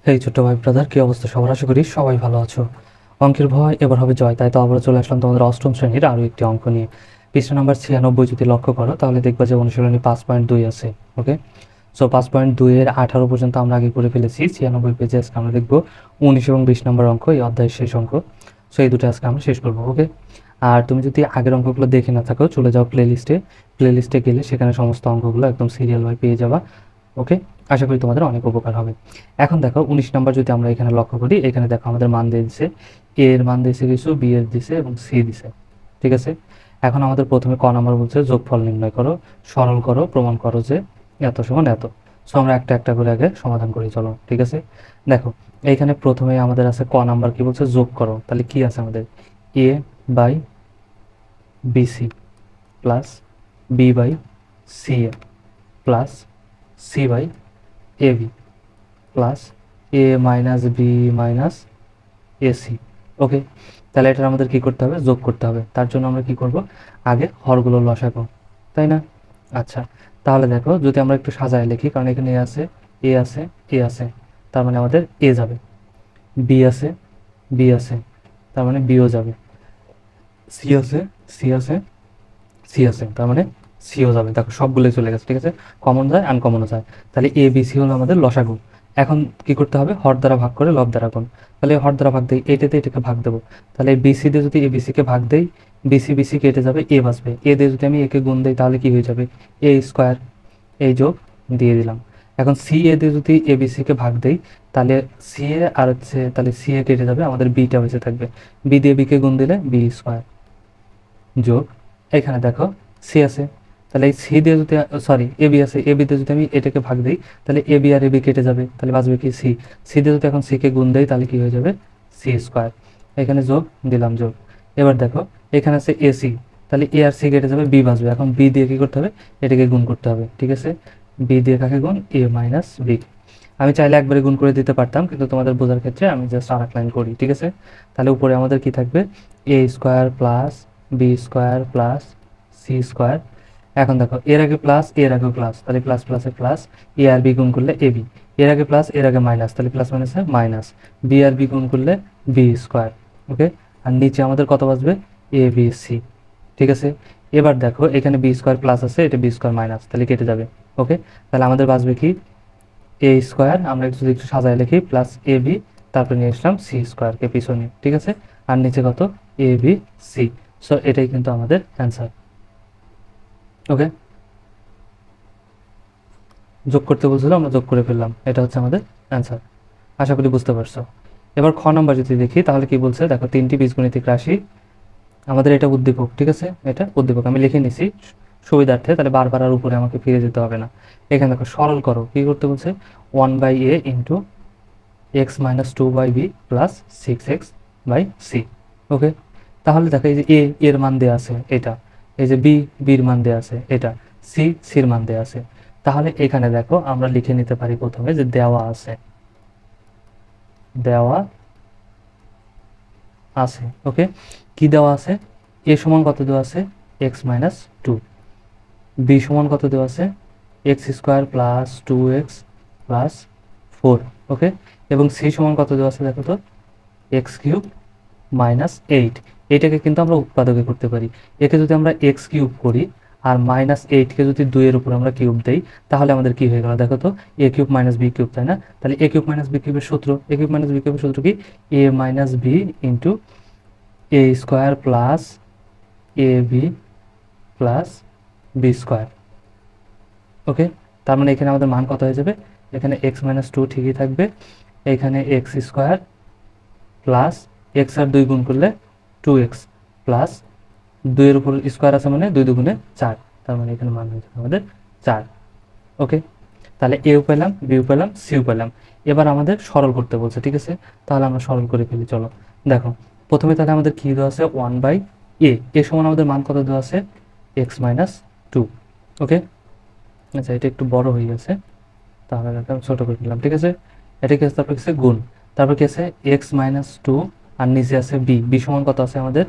এই ছোট্ট ভাই ব্রাদার, কি অবস্থা সবার? আশা করি সবাই ভালো আছো। অঙ্কের ভয় এবার হবে জয়, তাই তো আবার চলে আসলাম তোমাদের অষ্টম শ্রেণীর আরও একটি অঙ্ক নিয়ে। পৃষ্ঠা নাম্বার 96 যদি লক্ষ্য করো তাহলে দেখবা যে অনুশীলনী 5.2 আছে। ওকে, সো 5.2-এর 18 পর্যন্ত আমরা আগে করে ফেলেছি। 96 পেজে আজকে আমরা দেখবো 19 এবং 20 নম্বর অঙ্ক, এই অধ্যায়ের শেষ অঙ্ক। সো এই দুটো আজকে আমরা শেষ করবো। ওকে, আর তুমি যদি আগের অঙ্কগুলো দেখে না থাকো চলে যাও প্লেলিস্টে গেলে সেখানে সমস্ত অঙ্কগুলো একদম সিরিয়াল ওয়াইজ পেয়ে যাবা। ওকে, আশা করি তোমাদের অনেক উপকার হবে। এখন দেখো 19 নাম্বার যদি আমরা এখানে লক্ষ্য করি, এখানে দেখো আমাদের মান দিয়ে দিছে, এ এর মান দিয়েছে কিছু, বি এর দিছে এবং সি দিছে। ঠিক আছে, এখন আমাদের প্রথমে ক নাম্বার বলছে যোগফল নির্ণয় করো, সরল করো, প্রমাণ করো যে এত সমান এত। সো আমরা একটা একটা করে আগে সমাধান করি, চলো। ঠিক আছে, দেখো এইখানে প্রথমে আমাদের আছে ক নাম্বার, কি বলছে যোগ করো। তাহলে কি আছে আমাদের, A by BC plus B by C A plus C by A B plus A minus B minus AC. Okay, তাহলে এটা আমাদের কি করতে হবে, যোগ করতে হবে। তার জন্য আমরা কি করব, আগে হরগুলো লসাগু, তাই না? আচ্ছা, তাহলে দেখো যদি আমরা একটু সাজায় লিখি, কারণ এখানে এ আছে, এ আছে, এ আছে, তার মানে আমাদের এ যাবে, বি আছে, বি আছে, তার মানে বিও যাবে, সি আছে, সি আছে, সি আছে, তার মানে সিও যাবে। দেখো সবগুলোই চলে গেছে। ঠিক আছে, কমন যায়, আনকমনও যায়। তাহলে এ বি সি হলো আমাদের লসাগু। এখন কি করতে হবে, হর দ্বারা ভাগ করে লব দ্বারা গুণ। তাহলে হর দ্বারা ভাগ দেই, এইটাতে এটাকে ভাগ দেবো। তাহলে বিসি দিয়ে যদি এ বিসিকে ভাগ দেই, বিসি বিসি কেটে যাবে, এ বাঁচবে। এ দিয়ে যদি আমি একে গুণ দেই তাহলে কি হয়ে যাবে, এ স্কোয়ার। এই যোগ দিয়ে দিলাম। এখন সি এ দিয়ে যদি এ বিসিকে ভাগ দেই তাহলে সি এ আর হচ্ছে, তাহলে সি এ কেটে যাবে, আমাদের বিটা বেঁচে থাকবে। বি দিয়ে বিকে গুণ দিলে বি স্কোয়ার যোগ, এখানে দেখো সি আছে, তাহলে এই সি দিয়ে যদি, সরি এ বি আছে, এ বি দিয়ে যদি আমি এটাকে ভাগ দিই তাহলে A B R A B কেটে যাবে, তাহলে বাঁচবে কি সি। সি দিয়ে যদি এখন সিকে গুণ দেই তাহলে কি হয়ে যাবে, সি স্কোয়ার। এখানে যোগ দিলাম, যোগ। এবার দেখো এখানে আছে এসি, তাহলে এ আর সি কেটে যাবে, বি বাঁচবে। এখন বি দিয়ে কি করতে হবে, এটাকে গুণ করতে হবে। ঠিক আছে, বি দিয়ে কাকে গুণ, এ মাইনাস বি। আমি চাইলে একবারে গুণ করে দিতে পারতাম, কিন্তু তোমাদের বোঝার ক্ষেত্রে আমি জাস্ট আর এক লাইন করি। ঠিক আছে, তাহলে উপরে আমাদের কি থাকবে, A square plus B square plus C square. এখন দেখো এর আগে প্লাস, এর আগে প্লাস, তাহলে প্লাস প্লাসে প্লাস, এ আর বি গুণ করলে এ বি, এর আগে প্লাস এর আগে মাইনাস, তাহলে প্লাস মাইনাসে মাইনাস, বি আর বি গুণ করলে বি স্কোয়ার। ওকে, আর নিচে আমাদের কত বাঁচবে, এ বি সি। ঠিক আছে, এবার দেখো এখানে বি স্কোয়ার প্লাস আছে, এটা বি স্কোয়ার মাইনাস, তাহলে কেটে যাবে। ওকে, তাহলে আমাদের বাঁচবে কি, এ স্কোয়ার, আমরা যদি একটু সাজায় লিখি, প্লাস এ বি, তারপরে নিয়ে আসলাম সি স্কোয়ারকে পিছনে। ঠিক আছে, আর নিচে কত, এ বি সি। সো এটাই কিন্তু আমাদের অ্যান্সার। ওকে, যোগ করতে বলছিল, আমরা যোগ করে ফেললাম, এটা হচ্ছে আমাদের অ্যান্সার। আশা করি বুঝতে পারছো। এবার খ নাম্বার যদি দেখি তাহলে কি বলছে, দেখো তিনটি বীজগণিতিক রাশি, আমাদের এটা উদ্দীপক। ঠিক আছে, এটা উদ্দীপক আমি লিখে নিছি সুবিধার্থে, তাহলে বারবার আর উপরে আমাকে ফিরে যেতে হবে না। এখানে দেখো সরল করো, কি করতে বলছে, 1/a into X minus 2/b plus 6x by C. Okay, তাহলে দেখো এই যে এ এর মান দেওয়া আছে এটা, এই যে বি বির মান দেওয়া আছে এটা, সি সির মান দেওয়া আছে। তাহলে এখানে দেখো আমরা লিখে নিতে পারি প্রথমে যে দেওয়া আছে, দেওয়া আছে। ওকে, কি দেওয়া আছে, এ সমান কত দেওয়া আছে, এক্স মাইনাস 2, বি সমান কত দেওয়া আছে, X square plus 2x plus 4। ওকে, এবং সি সমান কত দেওয়া আছে দেখো তো, এক্স কিউব মাইনাস 8। এটাকে কিন্তু আমরা উৎপাদকে করতে পারি। একে যদি আমরা এক্স কিউব করি আর মাইনাস 8কে যদি 2-এর উপর আমরা কিউব দেই তাহলে আমাদের কি হয়ে গেল দেখো তো, এ কিউব মাইনাস বি কিউব, তাই না? তাহলে এ কিউব মাইনাস বি কিউবের সূত্র, এ কিউব মাইনাস বি কিউবের সূত্র কি, এ মাইনাস বি ইন্টু এ স্কোয়ার প্লাস এ বি প্লাস বি স্কোয়ার। ওকে, তার মানে এখানে আমাদের মান কত হয়ে যাবে, এখানে এক্স মাইনাস 2 ঠিকই থাকবে, এখানে এক্স স্কোয়ার প্লাস এক্স আর 2 গুণ করলে 2x প্লাস 2-এর উপর স্কোয়ার আছে মানে 2 দুগুণে 4, তার মানে এখানে মান হয়েছে আমাদের 4। ওকে, তাহলে এও পেলাম, বিও পেলাম, সিও পেলাম। এবার আমাদের সরল করতে বলছে। ঠিক আছে, তাহলে আমরা সরল করে ফেলি, চলো। দেখো প্রথমে তাহলে আমাদের কি দেওয়া আছে, 1/a, এ সমান আমাদের মান কত দেওয়া আছে, এক্স মাইনাস 2। ওকে, আচ্ছা এটা একটু বড় হয়ে গেছে, তাহলে এটা ছোট করে ফেললাম। ঠিক আছে, এটা কি আছে, তারপর কি গুণ, তারপর কি আছে এক্স মাইনাস 2, আর নিচে আছে বি, বি সমান কত আছে আমাদের,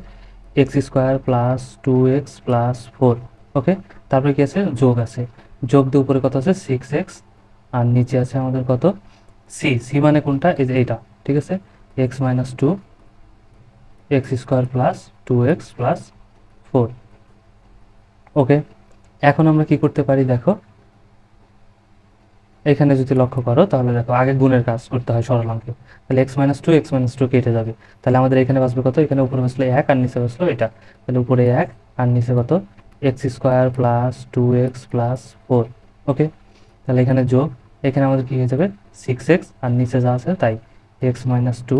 x square plus 2x plus 4। ওকে, তারপরে কি আছে, যোগ আছে, যোগ দিয়ে উপরে কত আছে 6x, আর নিচে আছে আমাদের কত, সি, সি মানে কোনটা, এই যে এইটা, ঠিক আছে, X minus two X square plus 2x plus 4। Okay, এখন আমরা কি করতে পারি দেখো, এখানে যদি লক্ষ্য করো তাহলে দেখো আগে গুণের কাজ করতে হয় সরল অঙ্কে। তাহলে এক্স মাইনাস টু কেটে যাবে, তাহলে আমাদের এখানে বাঁচবে কত, এখানে উপরে বাঁচলো 1 আর নিচে বাঁচলো এটা, তাহলে উপরে 1 আর নিচে কত, x square plus 2x plus 4। ওকে, তাহলে এখানে যোগ, এখানে আমাদের কি হয়ে যাবে 6x আর নিচে যা আছে তাই, এক্স মাইনাস টু,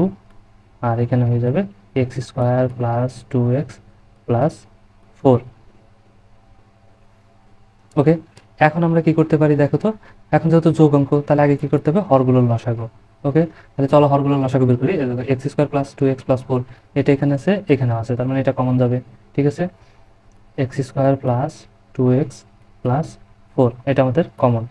আর এখানে হয়ে যাবে x square plus 2x plus 4। Okay, এখন আমরা কি করতে পারি দেখো তো, এখন যেহেতু যোগ অঙ্ক তাহলে আগে কি করতে হবে, হরগুলোর লসাগু। ওকে, তাহলে চলো হরগুলোর লসাগু বের করি। X square plus 2x plus 4, এটা এখানে আছে এখানেও আছে, তার মানে এটা কমন যাবে, ঠিক আছে, X square plus 2x plus 4 এটা আমাদের কমন,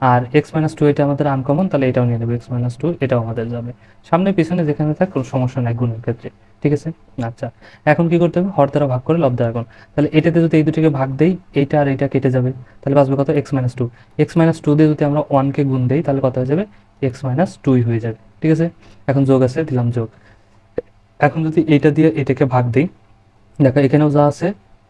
আর এক্স মাইনাস টু এটা আমাদের আনকমন, তাহলে এটাও নিয়ে নেবো, এক্স মাইনাস টু এটাও আমাদের যাবে, সামনে পিছনে যেখানে থাক কোনো সমস্যা নাই গুণের ক্ষেত্রে, ঠিক আছে। আচ্ছা, এখন কি করতে হবে, হর দ্বারা ভাগ করে লব দ্বারা গুণ, তাহলে এটাতে যদি এই দুটিকে ভাগ দেই, এইটা আর এইটা কেটে যাবে, তাহলে বাঁচবে কত, X minus two. X minus two দিয়ে যদি আমরা 1কে গুণ দেই তাহলে কত হয়ে যাবে, এক্স মাইনাস টুই হয়ে যাবে, ঠিক আছে। এখন যোগ আছে, দিলাম যোগ। এখন যদি এইটা দিয়ে এটাকে ভাগ দিই, দেখো এখানেও যা আছে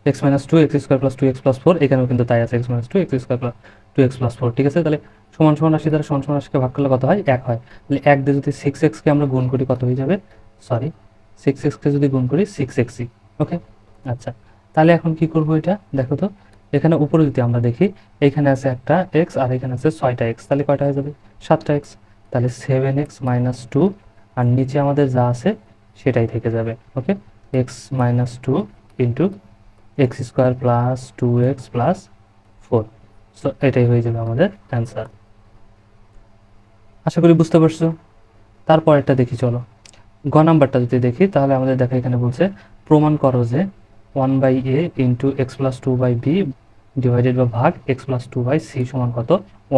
X minus two X square plus 2x plus 4, এখানেও কিন্তু তাই আছে X minus two X square plus 2x plus 4, ঠিক আছে। তাহলে সমান সমান রাশি দ্বারা সমান সমান রাশিকে ভাগ করলে কত হয়, 1 হয়, তাহলে 1 দিয়ে যদি 6xকে আমরা গুণ করি কত হয়ে যাবে, সরি 6xকে যদি গুণ করি 6xই। ওকে, আচ্ছা, তাহলে এখন কি করব এটা দেখো তো, এখানে উপরে যদি আমরা দেখি, এখানে আছে একটা এক্স আর এখানে আছে 6টা এক্স, তাহলে কয়টা হয়ে যাবে, 7টা এক্স, তাহলে 7x মাইনাস টু, আর নিচে আমাদের যা আছে সেটাই থেকে যাবে। Okay, X minus two into X square plus 2x plus 4, so এটাই হয়ে যাবে আমাদের অ্যান্সার। আশা করি বুঝতে পারছো। তারপরেরটা দেখি চলো, গ নাম্বারটা যদি দেখি তাহলে আমাদের দেখা এখানে বলছে প্রমাণ করো যে 1/a into x plus 2/b divided বা ভাগ এক্স প্লাস 2/c সমান কত,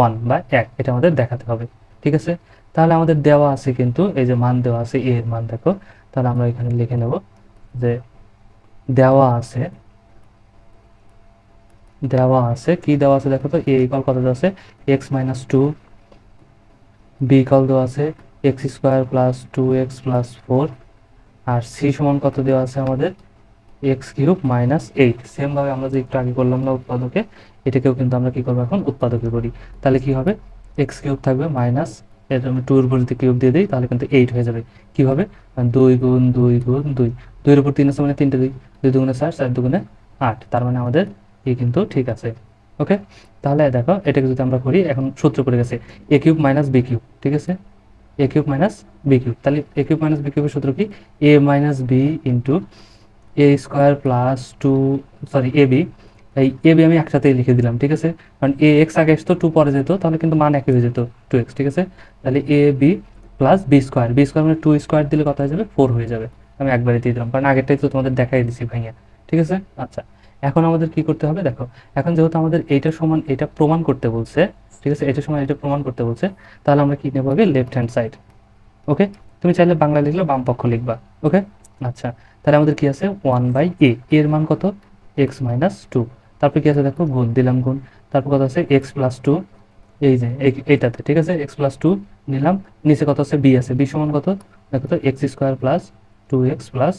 1/1, এটা আমাদের দেখাতে হবে, ঠিক আছে। তাহলে আমাদের দেওয়া আছে কিন্তু এই যে মান দেওয়া আছে, a এর মান দেখো, তাহলে আমরা এখানে লিখে নেব যে দেওয়া আছে কি দেওয়া আছে দেখো তো, a ইকুয়াল কত দেওয়া আছে, X minus two, B equal দেওয়া আছে X square plus 2x plus 4, আর সি সমান কত দেওয়া আছে আমাদের, এক্স কিউব মাইনাস 8। সেমভাবে আমরা যে একটু আগে করলাম না উৎপাদকে, এটাকেও কিন্তু আমরা কি করবো এখন উৎপাদকে করি, তাহলে কি হবে, এক্স কিউব থাকবে মাইনাস, এর আমি টুর উপর যদি কিউব দিয়ে দিই তাহলে কিন্তু 8 হয়ে যাবে, কীভাবে, 2 গুণ 2 গুণ 2, 2-এর উপর 3 আছে মানে 3টে 2, 2 দুগুণে 4, 4 দুগুণে 8, তার মানে আমাদের কিন্তু ঠিক আছে। ওকে, তাহলে দেখো এটাকে যদি আমরা করি, এখন সূত্র পড়ে গেছে এ কিউব মাইনাস বি কিউব, ঠিক আছে, এ কিউব মাইনাস বি কিউব, তাহলে এ কিউব মাইনাস বি কিউবের সূত্র কি, এ minus B into A square plus A B, এই এ বি আমি একসাথেই লিখে দিলাম, ঠিক আছে, কারণ এ এক্স আগে আসতো 2 পরে যেত, তাহলে কিন্তু মান একই হয়ে যেত 2x, ঠিক আছে। তাহলে এ বি প্লাস বি স্কোয়ার মানে 2 স্কোয়ার দিলে কত হয়ে যাবে, 4 হয়ে যাবে, আমি একবারে দিয়ে দিলাম কারণ আগেরটাই তো তোমাদের দেখাই দিছি ভাইয়া, ঠিক আছে। আচ্ছা, এখন আমাদের কি করতে হবে দেখো, এখন যেহেতু আমাদের এইটা সমান এটা প্রমাণ করতে বলছে, ঠিক আছে, এটা সমান এটা প্রমাণ করতে বলছে, তাহলে আমরা কি নেবো আগে, লেফট হ্যান্ড সাইড। ওকে, তুমি চাইলে বাংলা লিখলে বাম পক্ষ লিখবা। ওকে, আচ্ছা, তাহলে আমাদের কি আছে 1/a, এর মান কত, এক্স মাইনাস টু, তারপর কি আছে দেখো গুণ, দিলাম গুণ, তারপর কত আছে এক্স প্লাস টু, এই যে এইটাতে, ঠিক আছে, এক্স প্লাস টু নিলাম, নিচে কত আছে বি আছে, বি সমান কত দেখো তো, x square plus 2x plus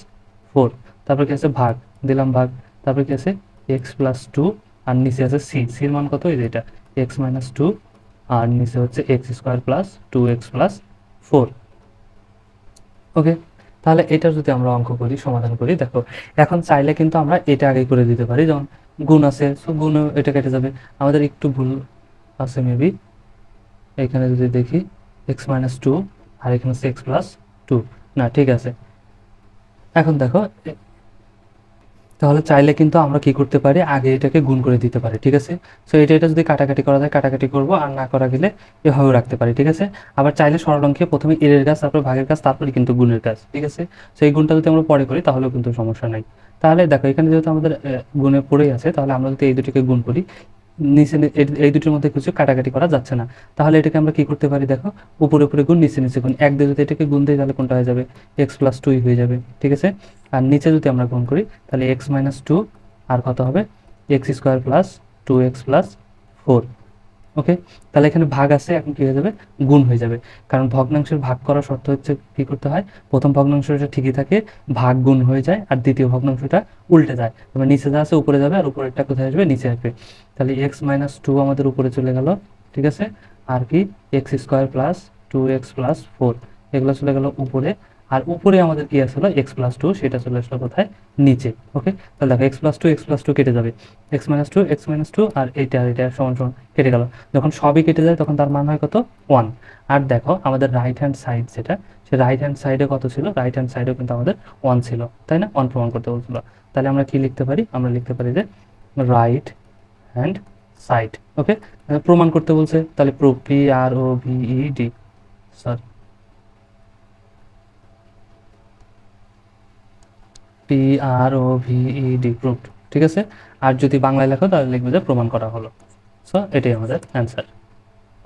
4, তারপর কি আছে ভাগ, দিলাম ভাগ, তারপর কি আছে এক্স প্লাস টু, আর নিচে আছে সি, সির মান কত, এই যে এটা এক্স মাইনাস টু, আর নিচে হচ্ছে x square plus 2x plus 4। ওকে, তাহলে এটার যদি আমরা অঙ্ক করি, সমাধান করি, দেখো এখন চাইলে কিন্তু আমরা এটা আগে করে দিতে পারি, যেমন গুণ আছে, সো গুণে এটা কেটে যাবে, আমাদের একটু ভুল আছে মেবি, এখানে যদি দেখি এক্স মাইনাস টু আর এখানে হচ্ছে এক্স প্লাস টু, না ঠিক আছে। এখন দেখো তাহলে চাইলে কিন্তু আমরা কি করতে পারি, আগে এটাকে গুণ করে দিতে পারি, ঠিক আছে। সো এটা যদি কাটাকাটি করা যায় কাটাকাটি করবো, আর না করা গেলে এভাবেও রাখতে পারি, ঠিক আছে। আবার চাইলে সরল অঙ্কে প্রথমে এর কাজ, তারপর ভাগের কাজ, তারপরে কিন্তু গুণের কাজ, ঠিক আছে। সো এই গুণটা যদি আমরা পরে করি তাহলেও কিন্তু সমস্যা নাই। তাহলে দেখো এখানে যেহেতু আমাদের গুণে পড়েই আছে, তাহলে আমরা যদি এই দুটিকে গুণ করি, নিচে এই দুটির মধ্যে কিছু কাটাকাটি করা যাচ্ছে না, তাহলে এটাকে আমরা কি করতে পারি দেখো, উপরে উপরে গুণ, নিচে নিচে গুণ, এক দিয়ে যদি এটাকে গুণ দিই তাহলে কোনটা হয়ে যাবে, এক্স প্লাস টুই হয়ে যাবে, ঠিক আছে। আর নিচে যদি আমরা গুণ করি তাহলে এক্স মাইনাস টু, আর কত হবে x square plus 2x plus 4। ওকে, তাহলে এখানে ভাগ আছে, এখন কি হয়ে যাবে, গুণ হয়ে যাবে। কারণ ভগ্নাংশের ভাগ করার শর্ত হচ্ছে কি করতে হয়, প্রথম ভগ্নাংশটা ঠিকই থাকে, ভাগ গুণ হয়ে যায়, আর দ্বিতীয় ভগ্নাংশটা উল্টে যায়, তারপরে নিচে যা আছে উপরে যাবে, আর উপরেরটা কোথায় আসবে, নিচে আসবে। তাহলে x-2 আমাদের উপরে চলে গেল, ঠিক আছে, আর কি x² + 2x + 4 এগুলো চলে গেল উপরে, আর উপরে আমাদের কি আসলো x+2, সেটা চলে আসলো কোথায়, নিচে। ওকে, তাহলে দেখো x+2 কেটে যাবে, x-2 আর এটা সমান সমান কেটে গেল। যখন সবই কেটে যায় তখন তার মান হয় কত, 1। আর দেখো আমাদের রাইট হ্যান্ড সাইড যেটা, সে রাইট হ্যান্ড সাইডে কত ছিল, রাইট হ্যান্ড সাইডেও কিন্তু আমাদের 1 ছিল, তাই না, 1 প্রমাণ করতে বলছিল। তাহলে আমরা কি লিখতে পারি, আমরা লিখতে পারি যে রাইট হ্যান্ড সাইড। ওকে, প্রমাণ করতে বলছে, তাহলে proof, PROVED, sorry PROVED, proofed, ঠিক আছে। আর যদি বাংলায় লেখো তাহলে লিখবে যে প্রমাণ করা হলো। সো এটাই আমাদের অ্যান্সার।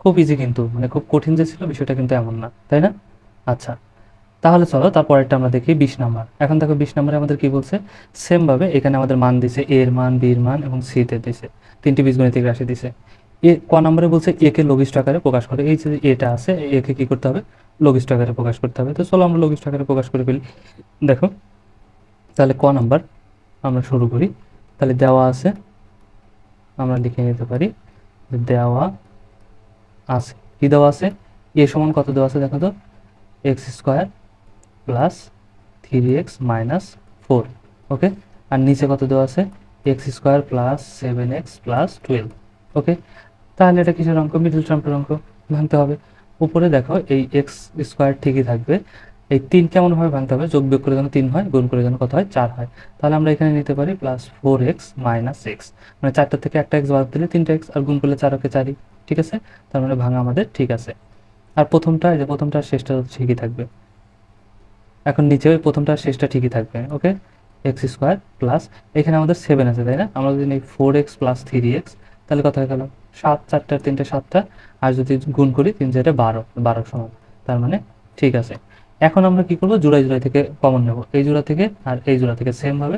খুব ইজি কিন্তু, মানে খুব কঠিন যে ছিল বিষয়টা কিন্তু এমন না, তাই না? আচ্ছা, তাহলে চলো তারপরেরটা আমরা দেখি 20 নাম্বার। এখন দেখো 20 নম্বরে আমাদের কি বলছে, সেম ভাবে এখানে আমাদের মান দিছে, এর মান, বির মান এবং সিতে দিছে, তিনটি বীজগণিতিক রাশি দিছে। ক নম্বরে বলছে একে লঘিষ্ঠ আকারে প্রকাশ করে, এই যে এটা আছে একে কি করতে হবে, লঘিষ্ঠ আকারে প্রকাশ করতে হবে। তো চলো আমরা লঘিষ্ঠ আকারে প্রকাশ করে ফেলি। দেখো, তাহলে ক নাম্বার আমরা শুরু করি। তাহলে দেওয়া আছে, আমরা লিখে নিতে পারি দেওয়া আছে, কি দেওয়া আছে, এ সমান কত দেওয়া আছে দেখো তো, x² + 3x - 4। ওকে, আর নিচে কত দেওয়া আছে, x² + 7x + 12। ওকে, তাহলে এটা কিসের অঙ্ক, মিডল টার্মের অঙ্ক, ভাঙতে হবে। উপরে দেখো এই x² ঠিকই থাকবে, এই 3 কেমনভাবে ভাঙতে হবে, যোগ বিয়োগ করে যেন 3 হয়, গুণ করে যেন কত হয়, 4 হয়। তাহলে আমরা এখানে নিতে পারি +4x - x, মানে 4টা থেকে একটা x বাদ দিলে 3টা x, আর গুণ করলে 4 কে 4ই, ঠিক আছে। তার মানে ভাঙা আমাদের ঠিক আছে। আর প্রথমটা, এই যে প্রথমটা শেষটা ঠিকই থাকবে। এখন নিচে ওই প্রথমটা শেষটা ঠিকই থাকবে। ওকে, x² প্লাস, এখানে আমাদের 7 আছে, তাই না, আমরা যদি নিই 4x + 3x, তাহলে কত হয়ে গেল, 7, 4টার 3টে 7টা, আর যদি গুণ করি 3 4 12, 12 সমান, তার মানে ঠিক আছে। এখন আমরা কি করব, জোড়ায় জোড়ায় থেকে কমন নেব, এই জোড়া থেকে আর এই জোড়া থেকে সেম ভাবে,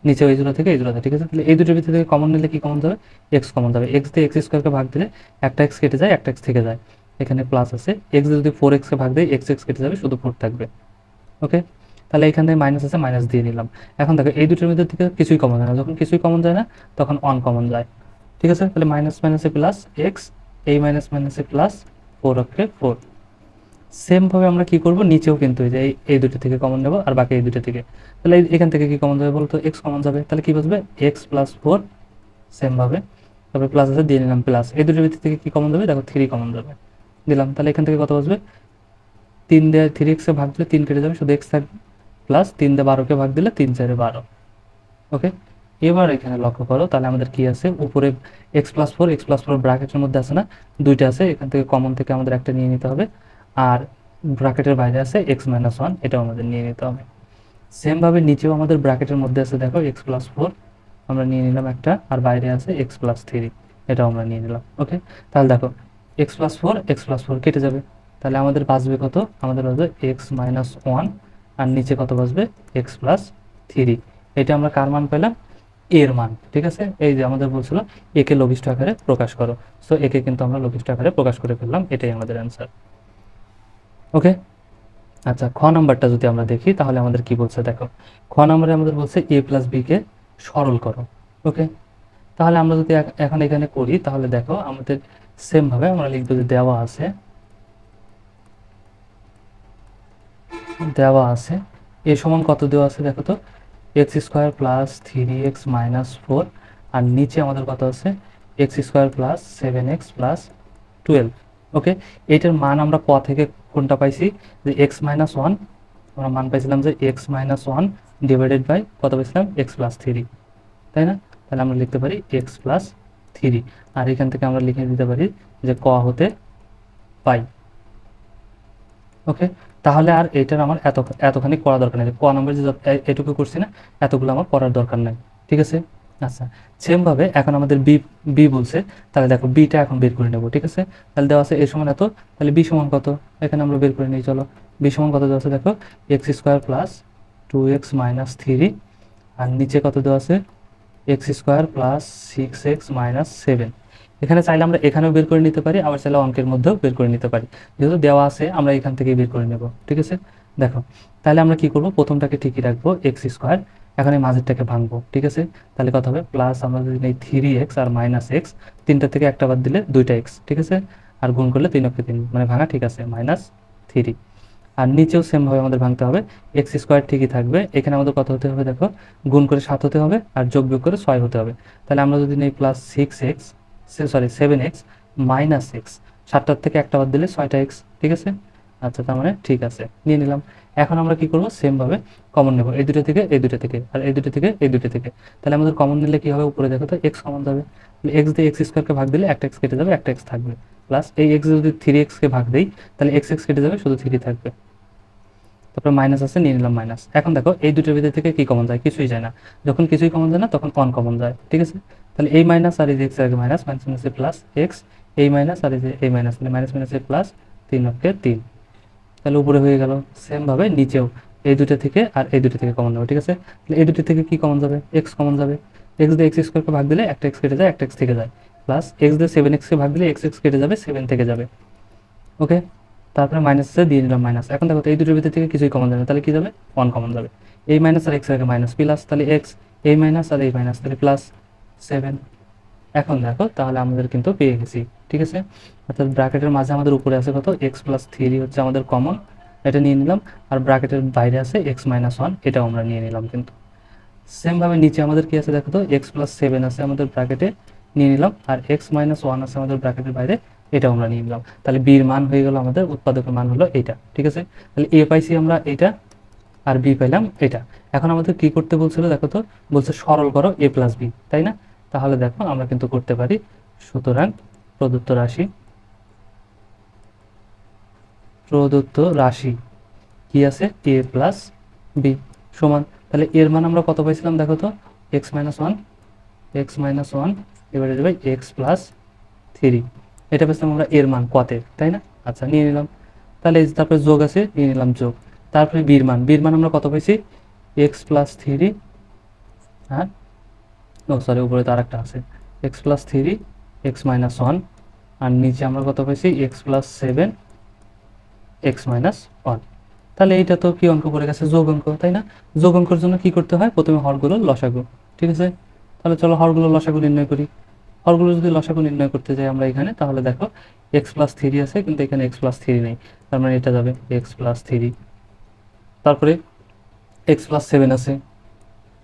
নিচে এই জোড়া থেকে এই জোড়া থেকে, ঠিক আছে। তাহলে এই দুটোর ভিতর থেকে কমন নিলে কি কমন যাবে, x কমন যাবে, x দিয়ে x² কে ভাগ দিলে একটা x কেটে যায়, একটা x থেকে যায়, এখানে প্লাস আছে, x দিয়ে যদি 4x কে ভাগ দেয় x কেটে যাবে, শুধু 4 থাকবে। ওকে, তাহলে এখানে মাইনাস আছে, মাইনাস দিয়ে নিলাম। এখন দেখো এই দুটোর মধ্যে থেকে কিছুই কমন যায় না, যখন কিছুই কমন যায় না তখন 1 কমন যায়, ঠিক আছে। তাহলে মাইনাস মাইনাসে প্লাস x, এই মাইনাস মাইনাসে প্লাস 4, ওকে 4। সেম ভাবে আমরা কি করব, নিচেও কিন্তু এই যে এই দুটো থেকে কমন নেব, আর বাকি এই দুটো থেকে, তাহলে এখান থেকে কি কমন যাবে বলতো, x কমন যাবে, তাহলে কি বসবে, x + 4, সেম ভাবে, তারপরে প্লাস আছে দিয়ে নিলাম প্লাস, এই দুটোর ভিতর থেকে কি কমন যাবে, দেখো 3 কমন যাবে, দিলাম। তাহলে এখান থেকে কত বসবে, 3 দিয়ে 3x এ ভাগ দিলে 3 কেটে যাবে, শুধু x থাকবে, প্লাস 3 দিয়ে 12 কে ভাগ দিলে 3 4 12। ওকে, এবার এখানে লক্ষ্য করো, তাহলে আমাদের কি আছে, উপরে x+4 ব্র্যাকেটের মধ্যে আছে না, দুইটা আছে, এখান থেকে কমন থেকে আমাদের একটা নিয়ে নিতে হবে, আর ব্র্যাকেটের বাইরে আছে x - 1, এটাও আমাদের নিয়ে নিতে হবে। সেম ভাবে নিচেও আমাদের ব্র্যাকেটের মধ্যে আছে, দেখো x+4 আমরা নিয়ে নিলাম একটা, আর বাইরে আছে x+3, এটাও আমরা নিয়ে নিলাম। ওকে, তাহলে দেখো x+4 কেটে যাবে, তাহলে আমাদের বাঁচবে কত, আমাদের বাঁচবে x - 1, আর নিচে কত বাঁচবে, x+3। এটা আমরা কার মান পেলাম, এর মান, ঠিক আছে। এই যে আমাদের বলছিল একে লঘিষ্ঠ আকারে প্রকাশ করো, সো একে কিন্তু আমরা লঘিষ্ঠ আকারে প্রকাশ করে ফেললাম, এটাই আমাদের অ্যান্সার। ওকে, আচ্ছা, খ নাম্বারটা যদি আমরা দেখি তাহলে আমাদের কি বলছে, দেখো খ নাম্বারে আমাদের বলছে a + b কে সরল করো। ওকে, তাহলে আমরা যদি এখন এখানে করি, তাহলে দেখো আমাদের সেম ভাবে আমরা লিখবো যে দেওয়া আছে এ সমান কত দেওয়া আছে, দেখো তো x² + 3x - 4, আর নিচে আমাদের কত আছে, x² + 7x + 12। ওকে, এটার মান আমরা ক থেকে কোনটা পাইছি, যে x - 1, আমরা মান পাইছিলাম যে x - 1 ডিভাইডেড বাই কত পাইছিলাম, x+3, তাই না। তাহলে আমরা লিখতে পারি x+3, আর এখান থেকে আমরা লিখে দিতে পারি যে ক হতে পাই। ওকে, তাহলে আর এটার আমার এতখানি করা দরকার নেই, ক নম্বর যে এটুকু করছি না, এতগুলো আমার করার দরকার নাই, ঠিক আছে। আচ্ছা, সেম ভাবে এখন আমাদের বি বি বলছে, তাহলে দেখো বিটা এখন বের করে নেব, ঠিক আছে। তাহলে দেওয়া আছে এ সমান এত, তাহলে বি সমান কত, এখানে আমরা বের করে নিই, চলো বি সমান কত দেওয়া আছে, দেখো x² + 2x - 3, আর নিচে কত দেওয়া আছে, x² + 6x - 7। এখানে চাইলে আমরা এখানেও বের করে নিতে পারি, আবার চাইলে অঙ্কের মধ্যেও বের করে নিতে পারি। যেহেতু দেওয়া আছে আমরা এখান থেকেই বের করে নেব, ঠিক আছে। দেখো তাহলে আমরা কি করব, প্রথমটাকে ঠিকই রাখবো এক্স স্কোয়ার, এখন এই মাঝেরটাকে ভাঙবো, ঠিক আছে। তাহলে কত হবে, প্লাস আমরা যদি নেই 3x আর মাইনাস এক্স, তিনটা থেকে একটা বাদ দিলে দুইটা এক্স, ঠিক আছে। আর গুণ করলে 3 মানে ভাঙা ঠিক আছে, -3। আর নিচেও সেমভাবে আমাদের ভাঙতে হবে, এক্স স্কোয়ার ঠিকই থাকবে, এখানে আমাদের কত হতে হবে দেখো, গুণ করে 7 হতে হবে আর যোগ বিয়োগ করে 6 হতে হবে। তাহলে আমরা যদি নেই প্লাস 7x মাইনাস এক্স, 7টার থেকে একটা বাদ দিলে 6টা এক্স, ঠিক আছে। আচ্ছা তার মানে ঠিক আছে, নিয়ে নিলাম। এখন আমরা কি করবো, সেমভাবে কমন নেব, এই দুটো থেকে এই দুটো থেকে আর এই দুটো থেকে এই দুটো থেকে। তাহলে আমাদের কমন নিলে কি হবে, উপরে দেখো তো এক্স কমন যাবে, এক্স দিয়ে এক্স স্কোয়ারকে ভাগ দিলে একটা এক্স কেটে যাবে, একটা এক্স থাকবে, প্লাস এই এক্স যদি 3x-কে ভাগ দেই তাহলে এক্স এক্স কেটে যাবে, শুধু 3 থাকবে। তারপর মাইনাস আছে, নিয়ে নিলাম মাইনাস। এখন দেখো এই দুটোর ভিতর থেকে কি কমন যায়, কিছুই যায় না। যখন কিছুই কমন যায় না তখন অন কমন যায়, ঠিক আছে। তাহলে এই মাইনাস আর এই যে এক্স আগে মাইনাস, মাইনাস মাইনাসে প্লাস এক্স, এই মাইনাস আর এই যে এই মাইনাস, মানে মাইনাস মাইনাসে প্লাস, 3 তাহলে উপরে হয়ে গেল। সেমভাবে নিচেও এই দুটো থেকে আর এই দুটো থেকে কমন যাবে, ঠিক আছে। তাহলে এই দুটো থেকে কি কমন যাবে, এক্স কমন যাবে, এক্স দিয়ে এক্স স্কোয়ারকে ভাগ দিলে একটা এক্স কেটে যায়, একটা এক্স থেকে যায়, প্লাস এক্স দিয়ে 7x-কে ভাগ দিলে এক্স এক্স কেটে যাবে, 7 থেকে যাবে, ওকে। তারপরে মাইনাসে দিয়ে নিলাম মাইনাস। এখন দেখো এই দুটোর ভিতর থেকে কিছুই কমন যাবে, তাহলে কি যাবে, 1 কমন যাবে। এই মাইনাস আর এক্স আগে মাইনাস, প্লাস তাহলে এক্স, এই মাইনাস আর এই মাইনাস, তাহলে প্লাস 7। এখন দেখো তাহলে আমাদের কিন্তু পেয়ে গেছি, ঠিক আছে। অর্থাৎ ব্র্যাকেটের মাঝে আমাদের উপরে আছে কত, x+3 হচ্ছে আমাদের কমন, এটা নিয়ে নিলাম। আর ব্র্যাকেটের বাইরে আছে x-1, এটাও আমরা নিয়ে নিলাম কিন্তু। সেমভাবে নিচে আমাদের কি আছে দেখো তো, x+7 আছে আমাদের ব্র্যাকেটে, নিয়ে নিলাম। আর x-1 আছে আমাদের ব্র্যাকেটের বাইরে, এটাও আমরা নিয়ে নিলাম। তাহলে বির মান হয়ে গেল আমাদের, উৎপাদকের মান হলো এইটা, ঠিক আছে। তাহলে এ পাইছি আমরা এইটা, আর বি পাইলাম এটা। এখন আমাদের কি করতে বলছিল দেখো তো, বলছে সরল করো a+b, তাই না। তাহলে দেখো আমরা কিন্তু করতে পারি। সুতরাং প্রদত্ত রাশি কি আছে, a+b সমান, তাহলে এর মান আমরা কত পাইছিলাম দেখো তো, x-1 ডিভাইডেড বাই x+3, এটা পেয়েছিলাম আমরা এর মান কতে, তাই না। আচ্ছা নিয়ে নিলাম। তাহলে তারপরে যোগ আছে, নিয়ে নিলাম যোগ। তারপরে বীর মান আমরা কত পাইছি, x+3, আর সরি উপরে তো আরেকটা আছে, x+3 x-1, আর নিচে আমরা কত পাইছি, x+7 x-1। তাহলে এইটা তো কি অঙ্ক পড়ে গেছে, যোগ অঙ্ক, তাই না। যোগ অঙ্কের জন্য কি করতে হয়, প্রথমে হরগুলো লসাগু, ঠিক আছে। তাহলে চলো হরগুলো লসাগু নির্ণয় করি। হরগুলো যদি লসাগু নির্ণয় করতে যাই আমরা এখানে, তাহলে দেখো x+3 আছে কিন্তু এখানে x+3 নেই, তার মানে এটা যাবে x+3। তারপরে x+7 আছে,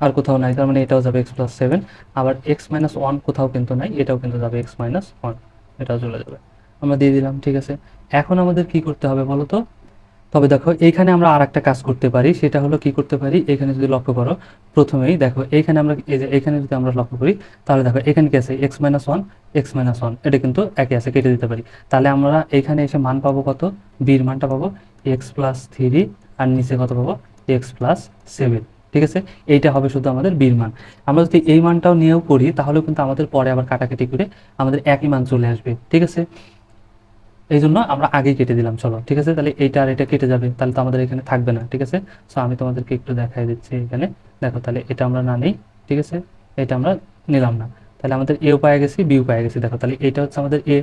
আর কোথাও নাই, তার মানে এটাও যাবে x+7। আবার x-1 কোথাও কিন্তু নাই, এটাও কিন্তু যাবে x-1, এটাও চলে যাবে, আমরা দিয়ে দিলাম, ঠিক আছে। এখন আমাদের কি করতে হবে বলো তো। তবে দেখো এইখানে আমরা আর একটা কাজ করতে পারি, সেটা হলো কি করতে পারি, এখানে যদি লক্ষ্য করো, প্রথমেই দেখো এইখানে আমরা এই যে এখানে যদি আমরা লক্ষ্য করি, তাহলে দেখো এখানে কি আছে, x-1, এটা কিন্তু একই আছে, কেটে দিতে পারি। তাহলে আমরা এখানে এসে মান পাবো কত, বির মানটা পাবো x+3, আর নিচে কত পাবো, x+7, ঠিক আছে। এইটা হবে শুধু আমাদের বির মান। আমরা যদি এই মানটাও নিয়েও করি তাহলেও কিন্তু আমাদের পরে আবার কাটাকাটি করে আমাদের একই মান চলে আসবে, ঠিক আছে। এই জন্য আমরা আগেই কেটে দিলাম, চলো ঠিক আছে। তাহলে এইটা আর এটা কেটে যাবে, তাহলে তো আমাদের এখানে থাকবে না, ঠিক আছে। সো আমি তোমাদেরকে একটু দেখাই দিচ্ছি এখানে, দেখো তাহলে এটা আমরা না নেই, ঠিক আছে, এটা আমরা নিলাম না। তাহলে আমাদের এও পায়ে গেছি, বিও পায়ে গেছি, দেখো তাহলে এটা হচ্ছে আমাদের এ,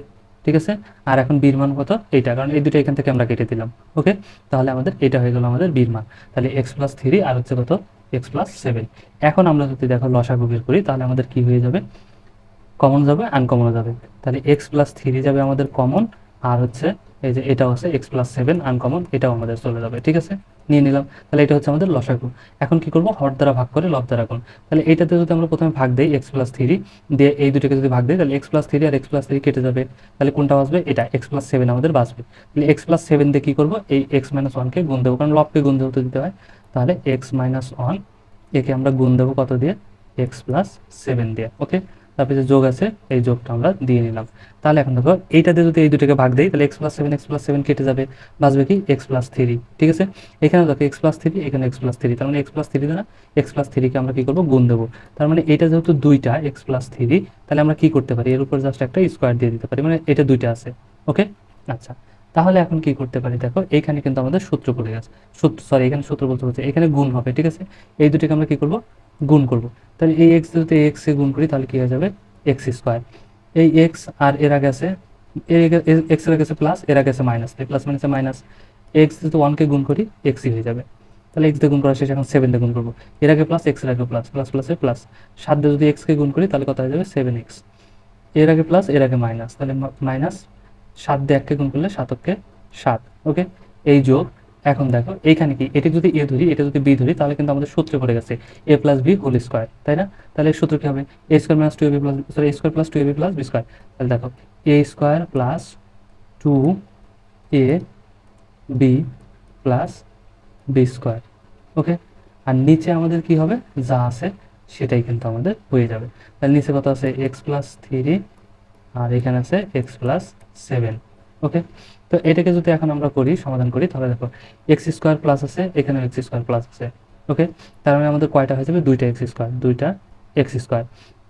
ঠিক আছে। আর এখন বির মান কত, এইটা, কারণ এই দুটো এখান থেকে আমরা কেটে দিলাম, ওকে। তাহলে আমাদের এটা হয়ে গেল আমাদের বির মান। তাহলে x+3 আর হচ্ছে কত, x+7। এখন আমরা যদি দেখো লসাগু বের করি, তাহলে আমাদের কি হয়ে যাবে, কমন যাবে, আনকমনও যাবে। তাহলে x+3 যাবে আমাদের কমন, আর হচ্ছে এই যে এটাও আছে x+7 আনকমন, এটাও আমাদের চলে যাবে, ঠিক আছে, নিয়ে নিলাম। তাহলে এটা হচ্ছে আমাদের লসাগু। এখন কি করব, হর দ্বারা ভাগ করে লব দ্বারা গুণ। তাহলে এইটাতে যদি আমরা প্রথমে ভাগ দেই x+3 দিয়ে, এই দুটোকে যদি ভাগ দেই তাহলে x+3 আর x+3 কেটে যাবে, তাহলে কোনটা বাঁচবে, এটা x+7 আমাদের বাঁচবে। তাহলে x+7 দিয়ে কি করব, এই x-1কে গুণ দেবো, কারণ লবকে গুণ দেবো দিতে হয়। তাহলে x-1 একে আমরা গুণ দেবো কত দিয়ে, x+7 দিয়ে, ওকে। তারপরে যে যোগ আছে, এই যোগটা আমরা দিয়ে নিলাম। তাহলে এখন দেখো এইটাতে যদি এই দুটোকে ভাগ দেই তাহলে x+7 কেটে যাবে, বাঁচবে কি x+3, ঠিক আছে। এখানে দেখো x+3, এখানে x+3, তার মানে x+3 দ্বারা x+3 কে আমরা কি করবো, গুণ দেবো। তার মানে এটা যেহেতু দুইটা x+3, তাহলে আমরা কি করতে পারি, এর উপর জাস্ট একটা স্কোয়ার দিয়ে দিতে পারি, মানে এটা দুইটা আছে, ওকে। আচ্ছা তাহলে এখন কি করতে পারি, দেখো এইখানে কিন্তু আমাদের সূত্র পড়ে গেছে, এখানে সূত্র বলতে হচ্ছে, এখানে গুণ হবে, ঠিক আছে। এই দুটোকে আমরা কি করব, গুণ করব। তাহলে এই এক্স যদি এক্স এ গুণ করি তাহলে কি হয়ে যাবে, x স্কোয়ার। এই এক্স আর এর আগে আছে এক্স এর আগে আছে প্লাস, এর আগে আছে মাইনাস, তাই প্লাস মাইনাসে মাইনাস। এক্স যদি ওয়ানকে গুণ করি এক্সই হয়ে যাবে, তাহলে এক্স দিয়ে গুণ করা শেষ, এখন 7 দিয়ে গুণ করবো। এর আগে প্লাস, এক্স এর আগে প্লাস, প্লাস প্লাসে প্লাস। 7 দিয়ে যদি এক্সকে গুণ করি তাহলে কত হয়ে যাবে 7x। এর আগে প্লাস, এর আগে মাইনাস, তাহলে মাইনাস। 7 দিয়ে 1কে গুণ করলে 7 7। ওকে, এই যোগ। এখন দেখো এইখানে কি, এটা যদি এ ধরি, এটা যদি বি ধরি, তাহলে কিন্তু আমাদের সূত্রে পড়ে গেছে এ প্লাস বি হোল স্কোয়ার, তাই না? তাহলে সূত্র কি হবে? এ স্কোয়ার মাইনাস টু এ বি প্লাস, সরি, এ স্কোয়ার প্লাস টু এ বি প্লাস বি স্কোয়ার। তাহলে দেখো এ স্কোয়ার প্লাস টু এ বি প্লাস বি স্কোয়ার। ওকে, আর নিচে আমাদের কি হবে? যা আছে সেটাই কিন্তু আমাদের হয়ে যাবে। তাহলে নিচে কত আছে? এক্স প্লাস থ্রি, আর এখানে আছে এক্স প্লাস 7। ওকে, তো এটাকে যদি এখন আমরা করি, সমাধান করি, তাহলে দেখো এক্স স্কোয়ার প্লাস আছে, এখানেও এক্স স্কোয়ার প্লাস আছে। ওকে, তার মানে আমাদের কয়টা হয়ে যাবে? দুইটা এক্স স্কোয়ার, দুইটা এক্স স্কোয়ার।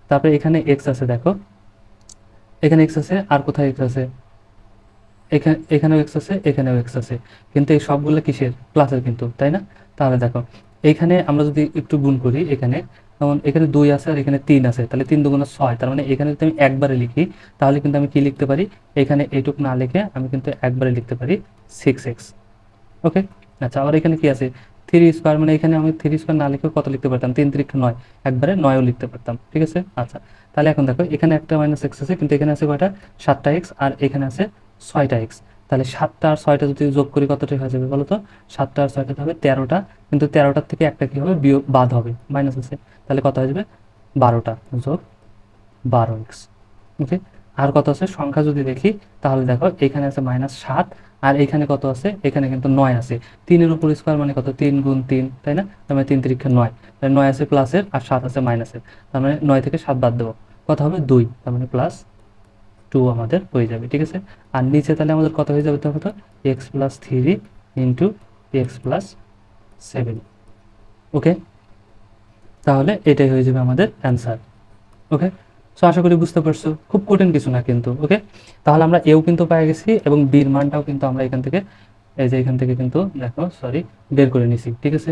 তারপরে এখানে এক্স আছে, দেখো এখানে এক্স আছে, আর কোথায় এক্স আছে? এখানেও এক্স আছে, এখানেও এক্স আছে, কিন্তু এই সবগুলো কিসের? প্লাসের কিন্তু, তাই না? তাহলে দেখো এইখানে আমরা যদি একটু গুণ করি, এখানে যেমন এখানে 2 আছে আর এখানে 3 আছে, তাহলে 3 দুগুণে 6, তার মানে এখানে যদি আমি একবারে লিখি তাহলে কিন্তু আমি কি লিখতে পারি? এখানে এইটুক না লিখে আমি কিন্তু একবারে লিখতে পারি 6x। ওকে, আচ্ছা, আবার এখানে কি আছে? 3 স্কোয়ার, মানে এখানে আমি 3 স্কোয়ার না লিখে কত লিখতে পারতাম? 3 3 9, একবারে 9ও লিখতে পারতাম। ঠিক আছে, আচ্ছা, তাহলে এখন দেখো এখানে একটা মাইনাস এক্স আছে, কিন্তু এখানে আছে কয়টা? 7টা এক্স, আর এখানে আছে 6টা এক্স। তাহলে 7টা আর 6টা যদি যোগ করি কতটা হয়ে যাবে বলো তো? 7টা আর 6টা হবে 13টা, কিন্তু 13টার থেকে একটা কি হবে? বিয়োগ, বাদ হবে, মাইনাস আছে, তাহলে কত হয়ে যাবে? 12টা যোগ 12x। ওকে, আর কত আছে সংখ্যা যদি দেখি, তাহলে দেখো এখানে আছে -7, আর এখানে কত আছে? এখানে কিন্তু 9 আছে। 3-এর উপর স্কোয়ার মানে কত? 3 গুণ 3, তাই না? তার মানে 3 3 9, তাহলে 9 আছে প্লাসের আর 7 আছে মাইনাসের, তার মানে 9 থেকে 7 বাদ দেবো, কত হবে? 2, তার মানে +2 আমাদের হয়ে যাবে। ঠিক আছে, আর নিচে তাহলে আমাদের কত হয়ে যাবে? তো কত? X plus 3 into x plus 7। ওকে, তাহলে এটাই হয়ে যাবে আমাদের অ্যান্সার। ওকে, সো আশা করি বুঝতে পারছো, খুব কঠিন কিছু না কিন্তু। ওকে, তাহলে আমরা এও কিন্তু পেয়ে গেছি, এবং বির মানটাও কিন্তু আমরা এখান থেকে, এই যে এখান থেকে কিন্তু দেখো, সরি, বের করে নিছি। ঠিক আছে,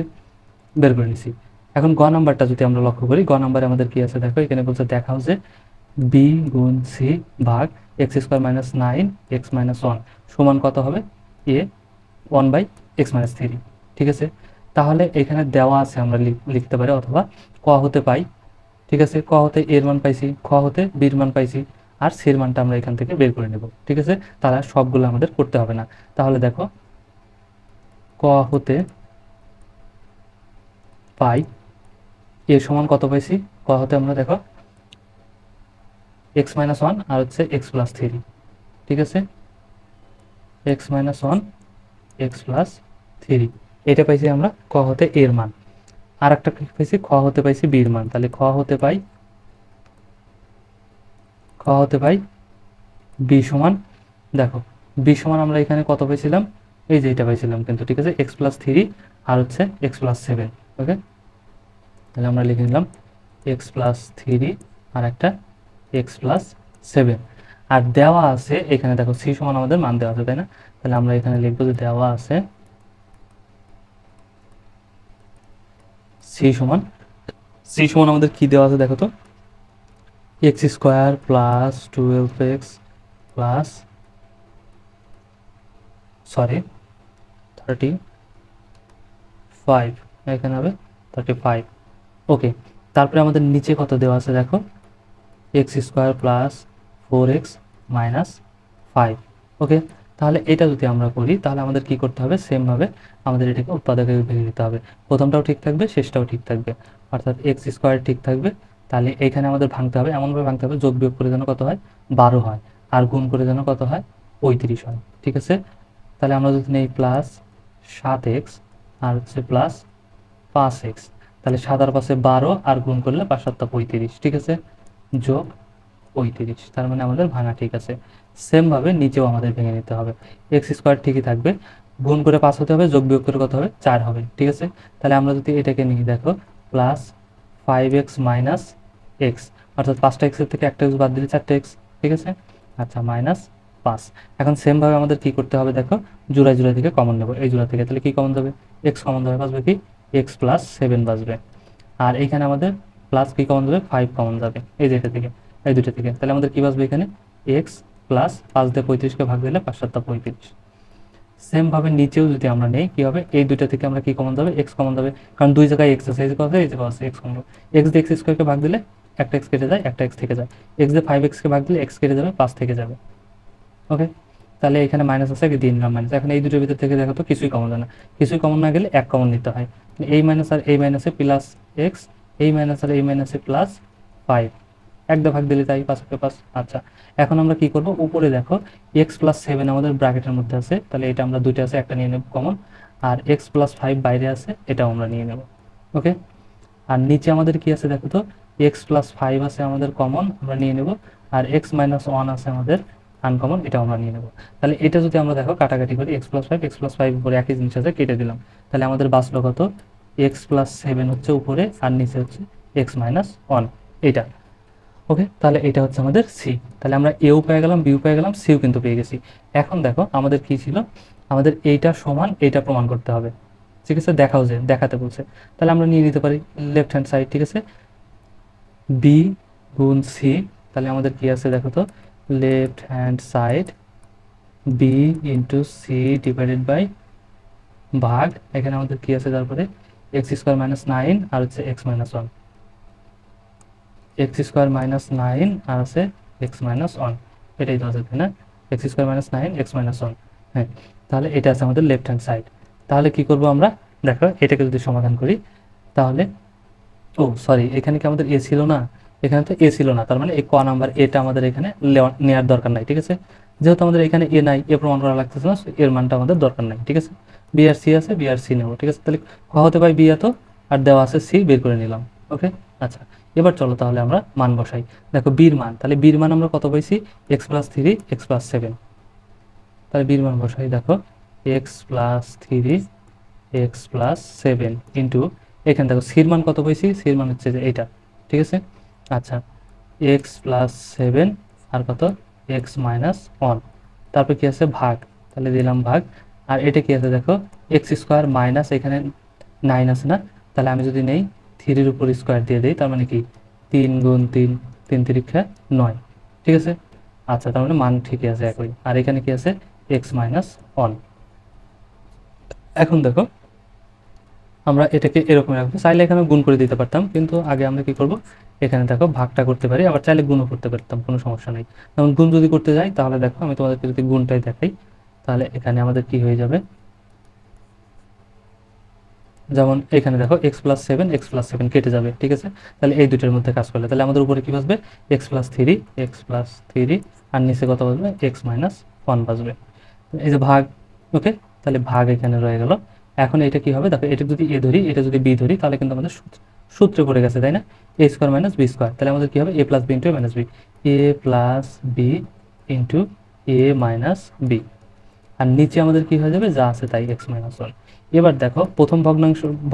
বের করে নিছি। এখন গ নাম্বারটা যদি আমরা লক্ষ্য করি, গ নাম্বারে আমাদের কি আছে? দেখো এখানে বলছে দেখাও যে বি গুণ সি ভাগ x square minus 9x minus 1 সমান কত হবে? এ 1/x-3। ঠিক আছে, তাহলে এখানে দেওয়া আছে, আমরা লিখতে পারি, অথবা ক হতে পাই। ঠিক আছে, ক হতে এর মান পাইছি, খ হতে বির মান পাইছি, আর সির মানটা আমরা এখান থেকে বের করে নেব। ঠিক আছে, তাহলে সবগুলো আমাদের করতে হবে না। তাহলে দেখো ক হতে পাই এর সমান কত পাইছি? ক হতে আমরা দেখো x-1 আর হচ্ছে x+3। ঠিক আছে, x-1 x+3, এটা পাইছি আমরা ক হতে এর মান। আর একটা পাইছি খ হতে পাইছি বির মান, তাহলে খ হতে পাই বি সমান, দেখো বি সমান আমরা এখানে কত পাইছিলাম? এই যে এটা পাইছিলাম কিন্তু। ঠিক আছে, x+3 আর হচ্ছে x+7। ওকে, তাহলে আমরা লিখে নিলাম x+3 আর একটা x+7। আর দেওয়া আছে এখানে, দেখো সি সমান আমাদের মান দেওয়া আছে, তাই না? তাহলে আমরা এখানে লিখবো যে দেওয়া আছে সি সমান আমাদের কি দেওয়া আছে? দেখো তো, x square plus 12x plus, sorry, 35, এখানে হবে 35। ওকে, তারপরে আমাদের নিচে কত দেওয়া আছে? দেখো x square plus 4x minus 5। ওকে, তাহলে এটা যদি আমরা করি তাহলে আমাদের কি করতে হবে? সেমভাবে আমাদের এটাকে উৎপাদকে ভেঙে নিতে হবে। প্রথমটাও ঠিক থাকবে, শেষটাও ঠিক থাকবে, অর্থাৎ এক্স স্কোয়ার ঠিক থাকবে। তাহলে এখানে আমাদের ভাঙতে হবে, এমনভাবে ভাঙতে হবে যোগ বিয়োগ করে যেন কত হয়? 12 হয়, আর গুণ করে যেন কত হয়? 35 হয়। ঠিক আছে, তাহলে আমরা যদি নেই +7x আর হচ্ছে +5x, তাহলে 7 আর 5 12, আর গুণ করলে 5 7 35। ঠিক আছে, যোগ 35, তার মানে আমাদের ভাঙা ঠিক আছে। সেমভাবে নিচেও আমাদের ভেঙে নিতে হবে। এক্স স্কোয়ার ঠিকই থাকবে, গুণ করে 5 হতে হবে, যোগ বিয়োগ করে কত হবে? 4 হবে। ঠিক আছে, তাহলে আমরা যদি এটাকে নিই, দেখো +5x মাইনাস এক্স, অর্থাৎ 5টা এক্সের থেকে একটা এক্স বাদ দিলে 4টা এক্স। ঠিক আছে, আচ্ছা, -5। এখন সেমভাবে আমাদের কি করতে হবে? দেখো জোড়ায় থেকে কমন নেব, এই জোড়া থেকে, তাহলে কি কমন যাবে? এক্স কমন যাবে, বাঁচবে কি? x+7 বাঁচবে। আর এইখানে আমাদের প্লাস কি কমন যাবে? 5 কমন যাবে এই যে এটা থেকে। এই দুটো থেকে, তাহলে আমাদের কি বাঁচবে এখানে এক্স প্লাস 5 দিয়ে 35কে ভাগ দিলে 5 7 35। সেম ভাবে নিচেও যদি আমরা নেই কি হবে, এই দুইটা থেকে আমরা কি কমন যাবে, এক্স কমন যাবে, কারণ দুই জায়গায় এক্স আছে, এই জায়গায় আছে এক্স কমন যাবে। এক্স দিয়ে এক্স স্কোয়ারকে ভাগ দিলে একটা এক্স কেটে যায়, একটা এক্স থেকে যায়। এক্স দিয়ে 5x-কে ভাগ দিলে এক্স কেটে যাবে, 5 থেকে যাবে। ওকে, তাহলে এখানে মাইনাস আছে, দিয়ে নিলাম মাইনাস। এখন এই দুটোর ভিতর থেকে দেখো তো কিছুই কমন যায় না, কিছুই কমন না গেলে এক কমন নিতে হয়। এই মাইনাস আর এই মাইনাসে প্লাস এক্স, এই মাইনাস আর এই মাইনাসে প্লাস 5, এক দা ভাগ দিলে তাই 5 আচ্ছা, এখন আমরা কি করব, উপরে দেখো এক্স প্লাস 7 আমাদের ব্র্যাকেটের মধ্যে আছে, তাহলে এটা আমরা দুইটা আছে একটা নিয়ে নেব কমন, আর এক্স প্লাস 5 বাইরে আছে, এটাও আমরা নিয়ে নেব। ওকে, আর নিচে আমাদের কি আছে দেখো তো, এক্স প্লাস 5 আছে আমাদের কমন, আমরা নিয়ে নেব, আর এক্স মাইনাস 1 আছে আমাদের আনকমন, এটাও আমরা নিয়ে নেব। তাহলে এটা যদি আমরা দেখো কাটাকাটি করি, এক্স প্লাস 5 উপরে একই জিনিস আছে, কেটে দিলাম, তাহলে আমাদের বাঁচলো কত, এক্স প্লাস 7 হচ্ছে উপরে, আর নিচে হচ্ছে এক্স মাইনাস 1, এইটা। ওকে, তাহলে এটা হচ্ছে আমাদের সি। তাহলে আমরা এও পেয়ে গেলাম, বিও পেয়ে গেলাম, সিও কিন্তু পেয়ে গেছি। এখন দেখো আমাদের কি ছিল, আমাদের এইটা সমান এইটা প্রমাণ করতে হবে, ঠিক আছে, দেখাও যে দেখাতে বলছে। তাহলে আমরা নিয়ে নিতে পারি লেফট হ্যান্ড সাইড, ঠিক আছে, বি গুণ সি, তাহলে আমাদের কি আছে দেখো তো, left hand side B into C divided by ভাগ, এখানে আমাদের কি আছে তারপরে এক্স স্কোয়ার মাইনাস 9 আর হচ্ছে x minus 1, x square minus 9 আর আছে এক্স মাইনাস 1, এটাই তো আছে তাই না, x square minus 9 x minus 1। হ্যাঁ, তাহলে এটা আছে আমাদের লেফট হ্যান্ড সাইড। তাহলে কি করব আমরা, দেখো এটাকে যদি সমাধান করি, তাহলে ও সরি, এখানে কি আমাদের এ ছিল না, এখানে তো এ ছিল না, তার মানে এই ক নাম্বার এটা আমাদের এখানে নেওয়ার দরকার নাই, ঠিক আছে, যেহেতু আমাদের এখানে এ নাই, এ প্রমাণ করা লাগতেছে না, এর মানটা আমাদের দরকার নাই, ঠিক আছে, বি আর সি আছে, বি আর সি নেবো, ঠিক আছে, তাহলে ক হতে পাই বি এত, আর দেওয়া আছে সি, বের করে নিলাম। ওকে, আচ্ছা, এবার চলো তাহলে আমরা মান বসাই। দেখো বির মান, তাহলে বির মান আমরা কত পাইছি, এক্স প্লাস 3 এক্স প্লাস 7, তাহলে বির মান বসাই, দেখো x plus 3 x plus 7 into, এখানে দেখো সির মান কত পাইছি, সির মান হচ্ছে যে এইটা, ঠিক আছে, আচ্ছা, এক্স প্লাস 7 আর কত এক্স মাইনাস 1, তারপর কি আছে ভাগ, তাহলে দিলাম ভাগ, আর এটা কি আছে দেখো এক্স স্কোয়ার মাইনাস এখানে 9 আছে না, তাহলে আমি যদি নেই 3-র উপর স্কোয়ার দিয়ে দিই, তার মানে কি 3 গুণ 3, 3 তিরিক্ষা 9, ঠিক আছে, আচ্ছা, তার মানে মান ঠিকই আছে একই, আর এখানে কি আছে এক্স মাইনাস 1। এখন দেখো আমরা এটাকে এরকম রাখবো, চাইলে এখানে গুণ করে দিতে পারতাম, কিন্তু আগে আমরা কি করব, এখানে দেখো ভাগটা করতে পারি, আবার চাইলে গুণও করতে পারতাম, কোনো সমস্যা নেই। যেমন গুণ যদি করতে যাই, তাহলে দেখো আমি তোমাদেরকে যদি গুণটাই দেখাই, তাহলে এখানে আমাদের কি হয়ে যাবে, যেমন এখানে দেখো এক্স প্লাস 7 কেটে যাবে, ঠিক আছে, তাহলে এই দুটোর মধ্যে কাজ করলে তাহলে আমাদের উপরে কি বাসবে, এক্স প্লাস 3 আর নিচে কত বাসবে, এক্স মাইনাস 1 বাসবে, এই যে ভাগ। ওকে, তাহলে ভাগ এখানে রয়ে গেল। এখন এটা কি হবে, দেখো এটা যদি এ ধরি, এটা যদি বি ধরি, তাহলে কিন্তু আমাদের সূত্রে পড়ে গেছে তাই না, এ স্কোয়ার মাইনাস বি স্কোয়ার, তাহলে আমাদের কি হবে, এ প্লাস বি ইন্টু এ মাইনাস বি, এ প্লাস বি ইন্টু এ মাইনাস বি, আর নিচে আমাদের কি হয়ে যাবে, যা আছে তাই এক্স মাইনাস 1। এবার দেখো প্রথম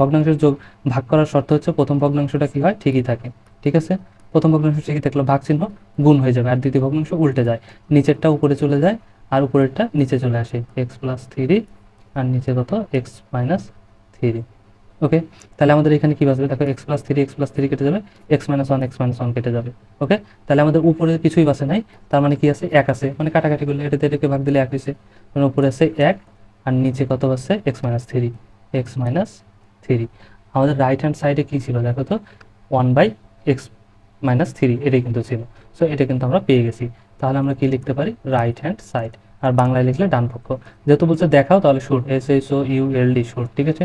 ভগ্নাংশের যোগ ভাগ করার শর্ত হচ্ছে প্রথম ভগ্নাংশটা কি হয়, ঠিকই থাকে, ঠিক আছে, প্রথম ভগ্নাংশ ঠিকই থাকলে ভাগ চিহ্ন গুণ হয়ে যাবে, আর দ্বিতীয় ভগ্নাংশ উল্টে যায়, নিচেরটা উপরে চলে যায় আর উপরেরটা নিচে চলে আসে, এক্স প্লাস 3 আর নিচে কত এক্স মাইনাস 3। ওকে, তাহলে আমাদের এখানে কি বাঁচবে, দেখো এক্স প্লাস 3 কেটে যাবে, এক্স মাইনাস 1 কেটে যাবে। ওকে, তাহলে আমাদের উপরে কিছুই বাঁচে নাই, তার মানে কি আছে, এক আছে, মানে কাটাকাটি করলে এটাকে ভাগ দিলে এক হয়েছে, মানে উপরে আছে 1 আর নিচে কত আছে এক্স মাইনাস 3। আমাদের রাইট হ্যান্ড সাইডে কি ছিল দেখো তো, 1/x-3 এটাই কিন্তু ছিল, সো এটা কিন্তু আমরা পেয়ে গেছি। তাহলে আমরা কি লিখতে পারি, রাইট হ্যান্ড সাইড, আর বাংলায় লিখলে ডান পক্ষ, যেহেতু বলছে দেখাও তাহলে শুট, SHOULD শুট, ঠিক আছে,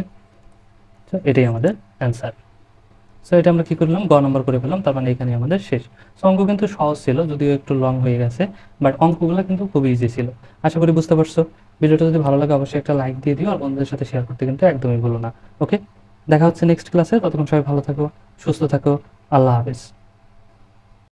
তো এটাই আমাদের অ্যান্সার। সো এটা আমরা কি করলাম, গ নম্বর করে ফেললাম, তার মানে এখানে আমাদের শেষ। সো অঙ্ক কিন্তু সহজ ছিল, যদিও একটু লং হয়ে গেছে, বাট অঙ্কগুলো কিন্তু খুব ইজি ছিল। আশা করি বুঝতে পারছো। ভিডিওটা যদি ভালো লাগে অবশ্যই একটা লাইক দিয়ে দিও, আর বন্ধুদের সাথে শেয়ার করতে কিন্তু একদমই ভুলো না। ওকে, দেখা হচ্ছে নেক্সট ক্লাসে, ততক্ষণ সবাই ভালো থাকো, সুস্থ থাকো, আল্লাহ হাফেজ।